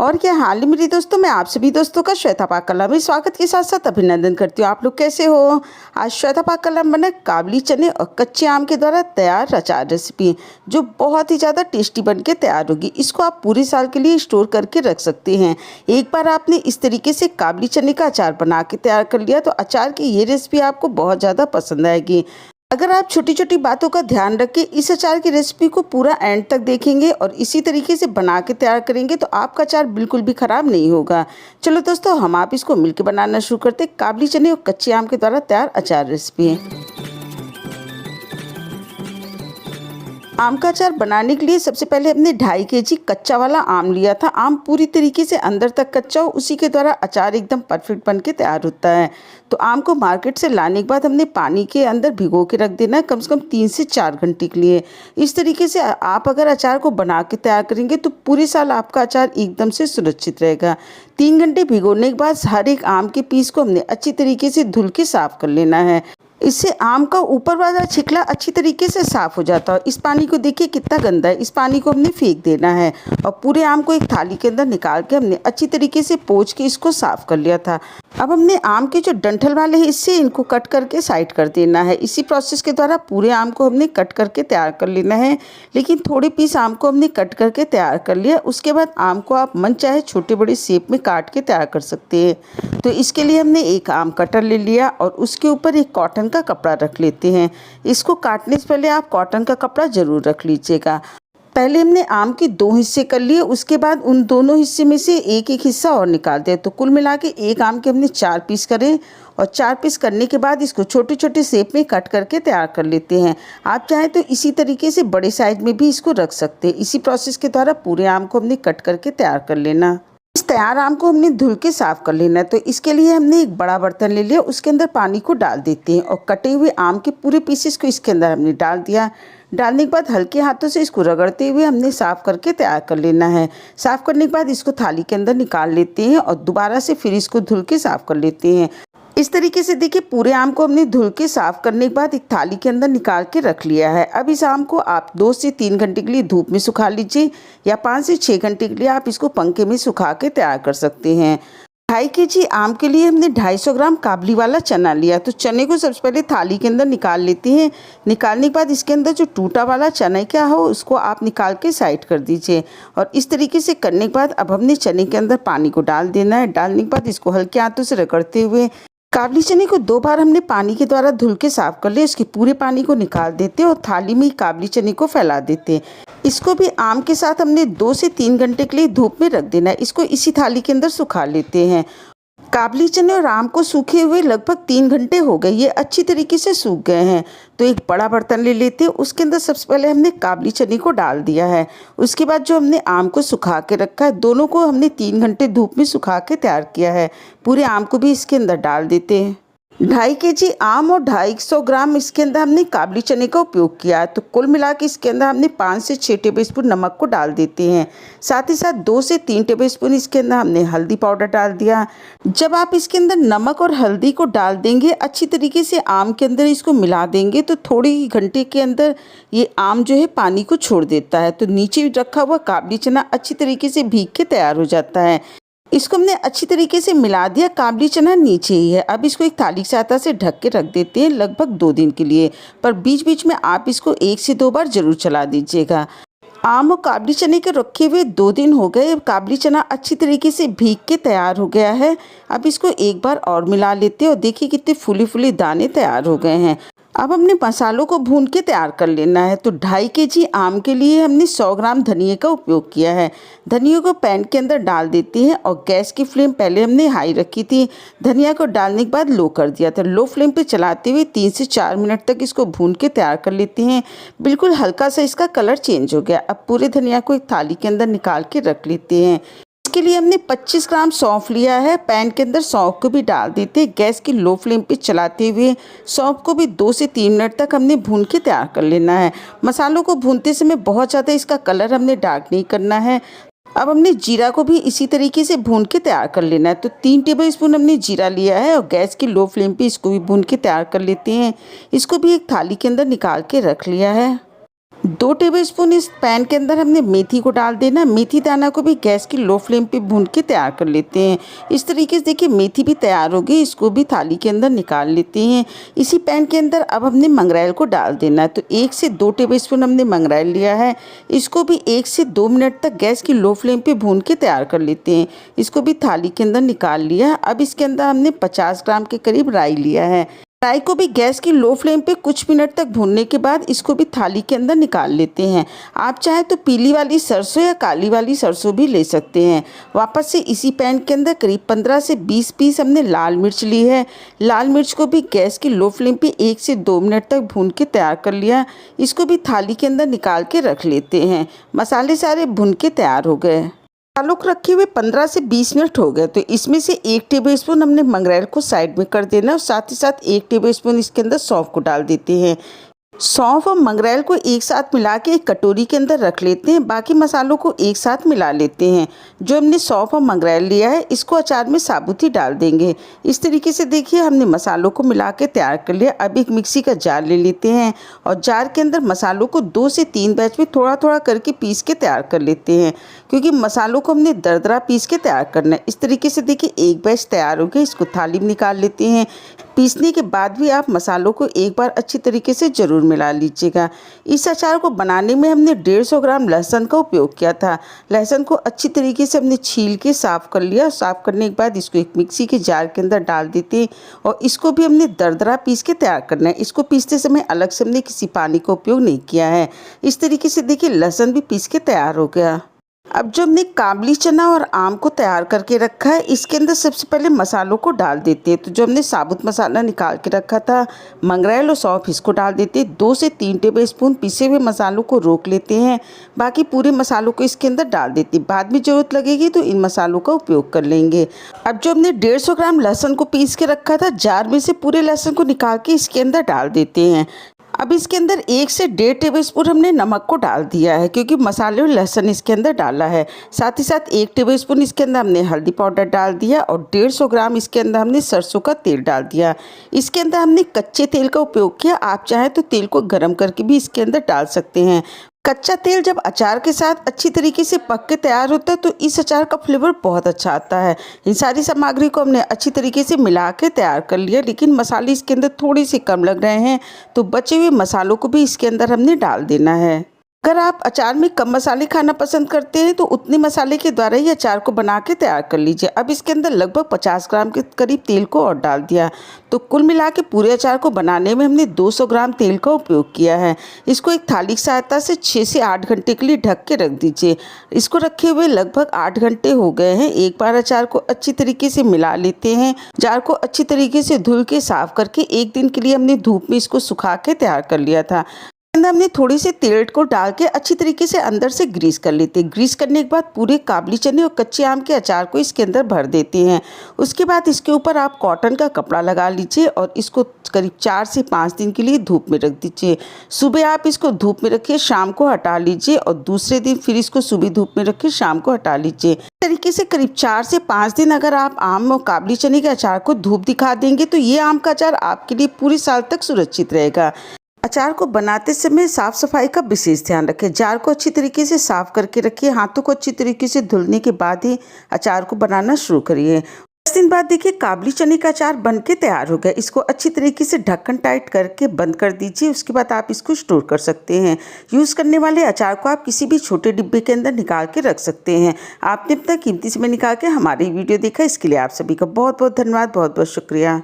और क्या हाल है मेरे दोस्तों। मैं आप सभी दोस्तों का श्वेता पाककला में स्वागत के साथ साथ अभिनंदन करती हूँ। आप लोग कैसे हो। आज श्वेता पाककला में बना काबली चने और कच्चे आम के द्वारा तैयार अचार रेसिपी जो बहुत ही ज़्यादा टेस्टी बन के तैयार होगी। इसको आप पूरे साल के लिए स्टोर करके रख सकते हैं। एक बार आपने इस तरीके से काबली चने का अचार बना के तैयार कर लिया तो अचार की ये रेसिपी आपको बहुत ज़्यादा पसंद आएगी। अगर आप छोटी छोटी बातों का ध्यान रख के इस अचार की रेसिपी को पूरा एंड तक देखेंगे और इसी तरीके से बना के तैयार करेंगे तो आपका अचार बिल्कुल भी ख़राब नहीं होगा। चलो दोस्तों, हम आप इसको मिलकर बनाना शुरू करते। काबली चने और कच्चे आम के द्वारा तैयार अचार रेसिपी है। आम का अचार बनाने के लिए सबसे पहले हमने 2.5 kg कच्चा वाला आम लिया था। आम पूरी तरीके से अंदर तक कच्चा हो, उसी के द्वारा अचार एकदम परफेक्ट बन के तैयार होता है। तो आम को मार्केट से लाने के बाद हमने पानी के अंदर भिगो के रख देना है कम से कम 3 से 4 घंटे के लिए। इस तरीके से आप अगर अचार को बना के तैयार करेंगे तो पूरे साल आपका अचार एकदम से सुरक्षित रहेगा। 3 घंटे भिगोने के बाद हर एक आम के पीस को हमने अच्छी तरीके से धुल के साफ कर लेना है। इससे आम का ऊपर वाला छिकला अच्छी तरीके से साफ़ हो जाता है। इस पानी को देखिए कितना गंदा है, इस पानी को हमने फेंक देना है और पूरे आम को एक थाली के अंदर निकाल के हमने अच्छी तरीके से पोंछ के इसको साफ़ कर लिया था। अब हमने आम के जो डंठल वाले हिस्से इनको कट करके साइड कर देना है। इसी प्रोसेस के द्वारा पूरे आम को हमने कट करके तैयार कर लेना है, लेकिन थोड़े पीस आम को हमने कट करके तैयार कर लिया। उसके बाद आम को आप मन चाहे छोटे बड़े शेप में काट के तैयार कर सकते हैं। तो इसके लिए हमने एक आम कटर ले लिया और उसके ऊपर एक कॉटन का कपड़ा रख लेते हैं। इसको काटने से पहले आप कॉटन का कपड़ा ज़रूर रख लीजिएगा। पहले हमने आम के 2 हिस्से कर लिए, उसके बाद उन दोनों हिस्से में से एक एक हिस्सा और निकाल दिया। तो कुल मिला के एक आम के हमने 4 पीस करे और 4 पीस करने के बाद इसको छोटे छोटे शेप में कट करके तैयार कर लेते हैं। आप चाहें तो इसी तरीके से बड़े साइज में भी इसको रख सकते हैं। इसी प्रोसेस के द्वारा पूरे आम को हमने कट करके तैयार कर लेना। इस तैयार आम को हमने धुल के साफ़ कर लेना है। तो इसके लिए हमने एक बड़ा बर्तन ले लिया, उसके अंदर पानी को डाल देते हैं और कटे हुए आम के पूरे पीसेस को इसके अंदर हमने डाल दिया। डालने के बाद हल्के हाथों से इसको रगड़ते हुए हमने साफ़ करके तैयार कर लेना है। साफ़ करने के बाद इसको थाली के अंदर निकाल लेते हैं और दोबारा से फिर इसको धुल के साफ़ कर लेते हैं। इस तरीके से देखिए पूरे आम को हमने धुल के साफ़ करने के बाद एक थाली के अंदर निकाल के रख लिया है। अब इस आम को आप 2 से 3 घंटे के लिए धूप में सुखा लीजिए या 5 से 6 घंटे के लिए आप इसको पंखे में सुखा के तैयार कर सकते हैं। 2.5 kg आम के लिए हमने 250 ग्राम काबली वाला चना लिया। तो चने को सबसे पहले थाली के अंदर निकाल लेते हैं। निकालने के बाद इसके अंदर जो टूटा वाला चना क्या हो उसको आप निकाल के साइड कर दीजिए। और इस तरीके से करने के बाद अब हमने चने के अंदर पानी को डाल देना है। डालने के बाद इसको हल्के हाथों से रगड़ते हुए काबली चने को 2 बार हमने पानी के द्वारा धुल के साफ कर लिया। इसके पूरे पानी को निकाल देते और थाली में काबली चने को फैला देते। इसको भी आम के साथ हमने 2 से 3 घंटे के लिए धूप में रख देना है। इसको इसी थाली के अंदर सुखा लेते हैं। काबली चने और आम को सूखे हुए लगभग 3 घंटे हो गए, ये अच्छी तरीके से सूख गए हैं। तो एक बड़ा बर्तन ले लेते हैं, उसके अंदर सबसे पहले हमने काबली चने को डाल दिया है। उसके बाद जो हमने आम को सुखा के रखा है, दोनों को हमने 3 घंटे धूप में सुखा के तैयार किया है। पूरे आम को भी इसके अंदर डाल देते हैं। 2.5 kg आम और 250 ग्राम इसके अंदर हमने काबली चने का उपयोग किया है। तो कुल मिला के इसके अंदर हमने 5 से 6 टेबलस्पून नमक को डाल देते हैं। साथ ही साथ 2 से 3 टेबलस्पून इसके अंदर हमने हल्दी पाउडर डाल दिया। जब आप इसके अंदर नमक और हल्दी को डाल देंगे, अच्छी तरीके से आम के अंदर इसको मिला देंगे तो थोड़े ही घंटे के अंदर ये आम जो है पानी को छोड़ देता है। तो नीचे रखा हुआ काबली चना अच्छी तरीके से भीग के तैयार हो जाता है। इसको हमने अच्छी तरीके से मिला दिया। काबली चना नीचे ही है। अब इसको एक थाली से आता से ढक के रख देते हैं लगभग 2 दिन के लिए, पर बीच बीच में आप इसको 1 से 2 बार जरूर चला दीजिएगा। आम और काबली चने के रखे हुए 2 दिन हो गए। काबली चना अच्छी तरीके से भीग के तैयार हो गया है। अब इसको एक बार और मिला लेते हैं और देखिए कितने फूले फूले दाने तैयार हो गए हैं। अब हमने मसालों को भून के तैयार कर लेना है। तो 2.5 kg आम के लिए हमने 100 ग्राम धनिया का उपयोग किया है। धनिया को पैन के अंदर डाल देते हैं और गैस की फ्लेम पहले हमने हाई रखी थी। धनिया को डालने के बाद लो कर दिया था। लो फ्लेम पे चलाते हुए 3 से 4 मिनट तक इसको भून के तैयार कर लेते हैं। बिल्कुल हल्का सा इसका कलर चेंज हो गया। अब पूरे धनिया को एक थाली के अंदर निकाल के रख लेते हैं। इसके लिए हमने 25 ग्राम सौंफ लिया है। पैन के अंदर सौंफ को भी डाल देते हैं। गैस की लो फ्लेम पे चलाते हुए सौंफ को भी 2 से 3 मिनट तक हमने भून के तैयार कर लेना है। मसालों को भूनते समय बहुत ज़्यादा इसका कलर हमने डार्क नहीं करना है। अब हमने जीरा को भी इसी तरीके से भून के तैयार कर लेना है। तो 3 टेबलस्पून हमने जीरा लिया है और गैस की लो फ्लेम पे इसको भी भून के तैयार कर लेते हैं। इसको भी एक थाली के अंदर निकाल के रख लिया है। 2 टेबलस्पून इस पैन के अंदर हमने मेथी को डाल देना। मेथी दाना को भी गैस की लो फ्लेम पे भून के तैयार कर लेते हैं। इस तरीके से देखिए मेथी भी तैयार हो गई, इसको भी थाली के अंदर निकाल लेते हैं। इसी पैन के अंदर अब हमने मंगरेल को डाल देना है। तो 1 से 2 टेबलस्पून हमने मंगरेल लिया है। इसको भी 1 से 2 मिनट तक गैस की लो फ्लेम पे भून के तैयार कर लेते हैं। इसको भी थाली के अंदर निकाल लिया। अब इसके अंदर हमने 50 ग्राम के करीब राई लिया है। राई को भी गैस की लो फ्लेम पे कुछ मिनट तक भूनने के बाद इसको भी थाली के अंदर निकाल लेते हैं। आप चाहे तो पीली वाली सरसों या काली वाली सरसों भी ले सकते हैं। वापस से इसी पैन के अंदर करीब 15 से 20 पीस हमने लाल मिर्च ली है। लाल मिर्च को भी गैस की लो फ्लेम पे 1 से 2 मिनट तक भून के तैयार कर लिया। इसको भी थाली के अंदर निकाल के रख लेते हैं। मसाले सारे भुन के तैयार हो गए। मसालों को रखे हुए 15 से 20 मिनट हो गए। तो इसमें से 1 टेबलस्पून हमने मंगरेल को साइड में कर देना और साथ ही साथ 1 टेबलस्पून इसके अंदर सौंफ को डाल देते हैं। सौंफ और मंगरेल को एक साथ मिला के एक कटोरी के अंदर रख लेते हैं। बाकी मसालों को एक साथ मिला लेते हैं। जो हमने सौंफ और मंगरेल लिया है इसको अचार में साबुत ही डाल देंगे। इस तरीके से देखिए हमने मसालों को मिला के तैयार कर लिया। अब एक मिक्सी का जार ले लेते हैं और जार के अंदर मसालों को 2 से 3 बैच में थोड़ा थोड़ा करके पीस के तैयार कर लेते हैं, क्योंकि मसालों को हमने दरदरा पीस के तैयार करना है। इस तरीके से देखिए एक बैच तैयार हो गया। इसको थाली में निकाल लेते हैं। पीसने के बाद भी आप मसालों को एक बार अच्छी तरीके से ज़रूर मिला लीजिएगा। इस अचार को बनाने में हमने 150 ग्राम लहसुन का उपयोग किया था। लहसुन को अच्छी तरीके से हमने छील के साफ़ कर लिया। साफ़ करने के बाद इसको एक मिक्सी के जार के अंदर डाल देते हैं और इसको भी हमने दरदरा पीस के तैयार करना है। इसको पीसते समय अलग से हमने किसी पानी का उपयोग नहीं किया है। इस तरीके से देखिए लहसुन भी पीस के तैयार हो गया। अब जो हमने काबली चना और आम को तैयार करके रखा है इसके अंदर सबसे पहले मसालों को डाल देते हैं। तो जो हमने साबुत मसाला निकाल के रखा था, मंगरेल और सौंफ, इसको डाल देते हैं। 2 से 3 टेबलस्पून पिसे हुए मसालों को रोक लेते हैं। बाकी पूरे मसालों को इसके अंदर डाल देते हैं। बाद में ज़रूरत लगेगी तो इन मसालों का उपयोग कर लेंगे। अब जो हमने 150 ग्राम लहसुन को पीस के रखा था, जार में से पूरे लहसुन को निकाल के इसके अंदर डाल देते हैं। अब इसके अंदर 1 से 1.5 टेबलस्पून हमने नमक को डाल दिया है, क्योंकि मसाले और लहसुन इसके अंदर डाला है। साथ ही साथ 1 टेबलस्पून इसके अंदर हमने हल्दी पाउडर डाल दिया और 150 ग्राम इसके अंदर हमने सरसों का तेल डाल दिया। इसके अंदर हमने कच्चे तेल का उपयोग किया। आप चाहें तो तेल को गर्म करके भी इसके अंदर डाल सकते हैं। कच्चा तेल जब अचार के साथ अच्छी तरीके से पक के तैयार होता है तो इस अचार का फ्लेवर बहुत अच्छा आता है। इन सारी सामग्री को हमने अच्छी तरीके से मिला के तैयार कर लिया, लेकिन मसाले इसके अंदर थोड़े से कम लग रहे हैं तो बचे हुए मसालों को भी इसके अंदर हमने डाल देना है। अगर आप अचार में कम मसाले खाना पसंद करते हैं तो उतने मसाले के द्वारा ही अचार को बना के तैयार कर लीजिए। अब इसके अंदर लगभग 50 ग्राम के करीब तेल को और डाल दिया। तो कुल मिला के पूरे अचार को बनाने में हमने 200 ग्राम तेल का उपयोग किया है। इसको एक थाली की सहायता से 6 से 8 घंटे के लिए ढक के रख दीजिए। इसको रखे हुए लगभग 8 घंटे हो गए हैं। एक बार अचार को अच्छी तरीके से मिला लेते हैं। जार को अच्छी तरीके से धुल के साफ करके 1 दिन के लिए हमने धूप में इसको सुखा के तैयार कर लिया था। अंदर हमने थोड़ी सी तेल को डाल के अच्छी तरीके से अंदर से ग्रीस कर लेते हैं। ग्रीस करने के बाद पूरे काबली चने और कच्चे आम के अचार को इसके अंदर भर देते हैं। उसके बाद इसके ऊपर आप कॉटन का कपड़ा लगा लीजिए और इसको करीब 4 से 5 दिन के लिए धूप में रख दीजिए। सुबह आप इसको धूप में रखिए, शाम को हटा लीजिए और दूसरे दिन फिर इसको सुबह धूप में रखिए, शाम को हटा लीजिए। इस तरीके से करीब 4 से 5 दिन अगर आप आम और काबली चने के अचार को धूप दिखा देंगे तो ये आम का अचार आपके लिए पूरे साल तक सुरक्षित रहेगा। अचार को बनाते समय साफ सफाई का विशेष ध्यान रखें। जार को अच्छी तरीके से साफ करके रखिए। हाथों को अच्छी तरीके से धुलने के बाद ही अचार को बनाना शुरू करिए। 10 दिन बाद देखिए काबली चने का अचार बन के तैयार हो गया। इसको अच्छी तरीके से ढक्कन टाइट करके बंद कर दीजिए। उसके बाद आप इसको स्टोर कर सकते हैं। यूज़ करने वाले अचार को आप किसी भी छोटे डिब्बे के अंदर निकाल के रख सकते हैं। आपने अपना कीमती समय निकाल के हमारी वीडियो देखा, इसके लिए आप सभी का बहुत बहुत धन्यवाद, बहुत बहुत शुक्रिया।